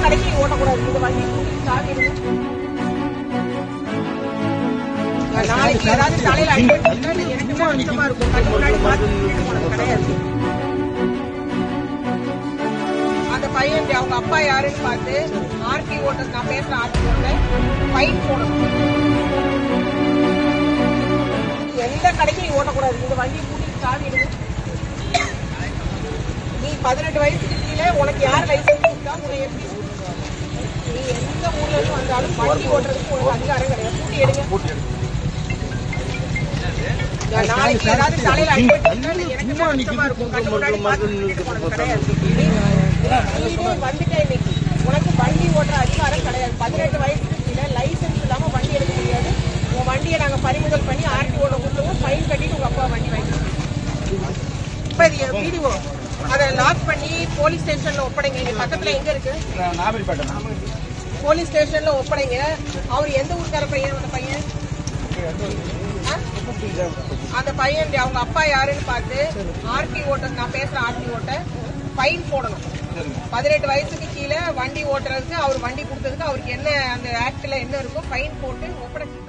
கடைக்கு ஓட்டக்கூடாது. இந்த வண்டி சாவி நாளைக்கு ஏதாவது தலையில அடிபட்டு எனக்கு கஷ்டமா இருக்கும். கண்ணு முன்னாடி பார்த்து கிடையாது. அந்த பையன் அவங்க அப்பா யாருன்னு பார்த்து ஆர்டி ஓட்டர், நான் பேசுற ஆர்டி ஓட்டர் ஃபைன் போடணும். எந்த கடைக்கு நீ ஓட்டக்கூடாது. இந்த வண்டி கூட்டிட்டு சாவி எடுங்க. நீ 18 வயசுக்கு கீழே உனக்கு யார் லைசன்ஸ் கொடுத்தா உன்னை எப்படி நீ எந்த ஊர்ல இருந்து வந்தாலும் வண்டி ஓட்டுறதுக்கு உனக்கு அதிகாரம் கிடையாது. கூட்டி எடுங்க. நாளைக்கு ஏதாவது தலையில அடிபட்டு எனக்கு கஷ்டமா இருக்கும். கண்ணு முன்னாடி பார்த்து கிடையாது. வந்துட்டேன் இன்னைக்கு. உனக்கு வண்டி ஓட்டுற அதிகாரம் கிடையாது. 18 வயசுக்கு கீழே லைசன்ஸ் இல்லாம வண்டி எடுக்க முடியாது. உன் வண்டியை நாங்க பறிமுதல் பண்ணி ஆர்டிஓட கொடுத்துருவோம். ஃபைன் கட்டிட்டு உங்க அப்பா வண்டி வாங்கி இப்ப வீடியோ அதை லாக் பண்ணி போலீஸ் ஸ்டேஷன்ல ஒப்படைங்க. இங்க பக்கத்துல எங்க இருக்கு போலீஸ் ஸ்டேஷன்ல ஒப்படைங்க. அவர் எந்த ஊருக்கார பையன்? அந்த பையன் அந்த பையன் அவங்க அப்பா யாருன்னு பார்த்து ஆர்டி ஓட்டர், நான் பேசுற ஆர்டி ஓட்டர் ஃபைன் போடணும். 18 வயசுக்கு கீழே வண்டி ஓட்டுறதுக்கு அவர் வண்டி கொடுத்ததுக்கு அவருக்கு என்ன அந்த ஆக்ட்ல என்ன இருக்கோ ஃபைன் போட்டு ஒப்படைச்சு